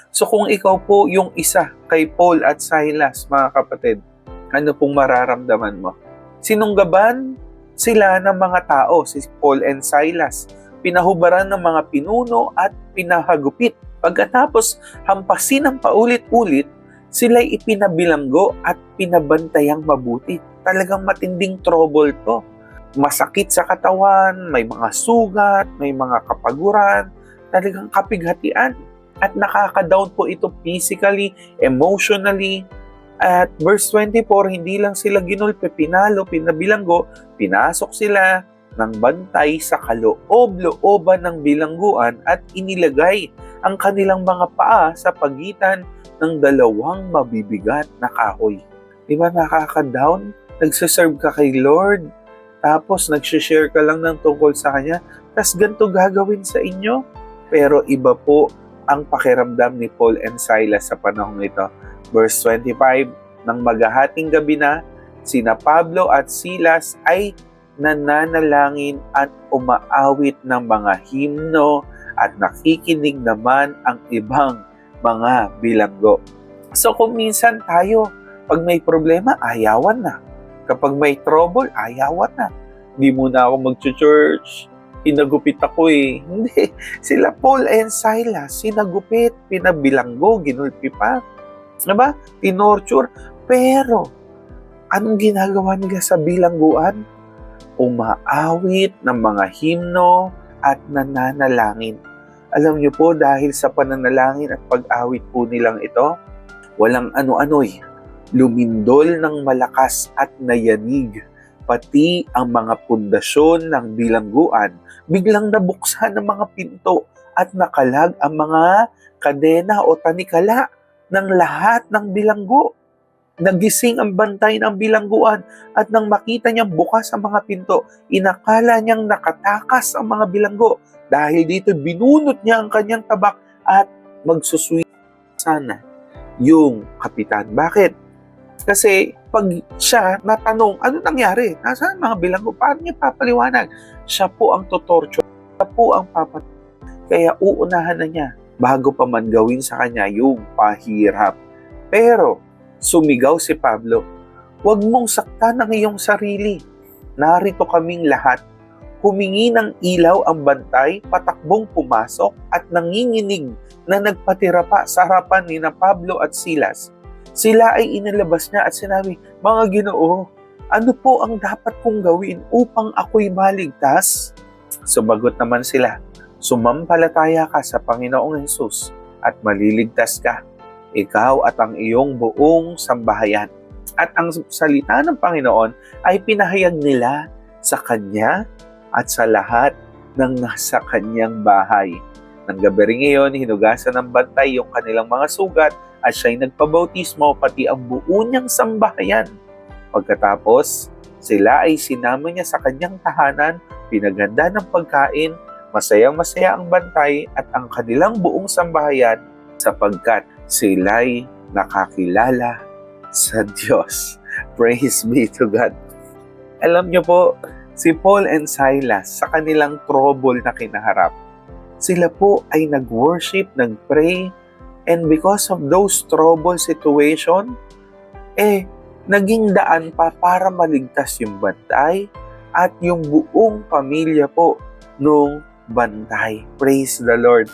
So kung ikaw po yung isa kay Paul at Silas, mga kapatid, ano pong mararamdaman mo? Sinunggaban sila ng mga tao, si Paul and Silas. Pinahubaran ng mga pinuno at pinahagupit. Pagkatapos hampasin ng paulit-ulit, sila'y ipinabilanggo at pinabantayang mabuti. Talagang matinding trouble to. Masakit sa katawan, may mga sugat, may mga kapaguran, talagang kapighatian. At nakaka-down po ito physically, emotionally. At verse 24, hindi lang sila ginulpe, pinalo, pinabilanggo, pinasok sila ng bantay sa kaloob-looban ng bilangguan at inilagay ang kanilang mga paa sa pagitan ng dalawang mabibigat na kahoy. Di ba nakaka-down? Nagsaserve ka kay Lord, tapos nagsishare ka lang ng tungkol sa Kanya, tapos ganito gagawin sa inyo. Pero iba po ang pakiramdam ni Paul and Silas sa panahon ito. Verse 25, nang maghahating gabi na, sina Pablo at Silas ay nananalangin at umaawit ng mga himno at nakikinig naman ang ibang mga bilanggo. So kung minsan tayo, pag may problema, ayawan na. Kapag may trouble, ayawan na. Hindi muna ako mag-church, hinagupit ako eh. Hindi. Sila Paul and Silas, sinagupit, pinabilanggo, ginulpi pa. Diba? Tinorture. Pero, anong ginagawa nila sa bilangguan? Umaawit ng mga himno at nananalangin. Alam niyo po, dahil sa pananalangin at pag-awit po nilang ito, walang ano-ano'y lumindol ng malakas at nayanig. Pati ang mga pundasyon ng bilangguan, biglang nabuksan ng mga pinto at nakalag ang mga kadena o tanikala ng lahat ng bilanggo. Nagising ang bantay ng bilangguan at nang makita niyang bukas ang mga pinto, inakala niyang nakatakas ang mga bilanggo. Dahil dito, binunot niya ang kanyang tabak at magsuswi sana yung kapitan. Bakit? Kasi pag siya natanong, ano nangyari? Nasaan ang mga bilanggo? Paano niya papaliwanag? Siya po ang tutorture. Siya po ang papatay. Kaya uunahan na niya bago pa man gawin sa kanya yung pahirap. Pero sumigaw si Pablo, huwag mong saktan ang iyong sarili. Narito kaming lahat. Humingi ng ilaw ang bantay, patakbong pumasok at nanginginig na nagpatira pa sa harapan ni na Pablo at Silas. Sila ay inilabas niya at sinabi, mga Ginoo, ano po ang dapat kong gawin upang ako'y maligtas? Sumagot naman sila, sumampalataya ka sa Panginoong Hesus at maliligtas ka, ikaw at ang iyong buong sambahayan. At ang salita ng Panginoon ay pinahayag nila sa Kanya at sa lahat ng nasa Kanyang bahay. Nang gabi rin ngayon, hinugasan ng bantay yung kanilang mga sugat at siya'y nagpabautismo pati ang buo niyang sambahayan. Pagkatapos, sila ay sinama niya sa kanyang tahanan, pinaganda ng pagkain, masayang-masaya ang bantay at ang kanilang buong sambahayan sapagkat sila'y nakakilala sa Diyos. Praise be to God. Alam niyo po, si Paul and Silas sa kanilang trouble na kinaharap, sila po ay nag-worship, nag-pray, and because of those trouble situation, naging daan pa para maligtas yung bantay at yung buong pamilya po nung bantay. Praise the Lord.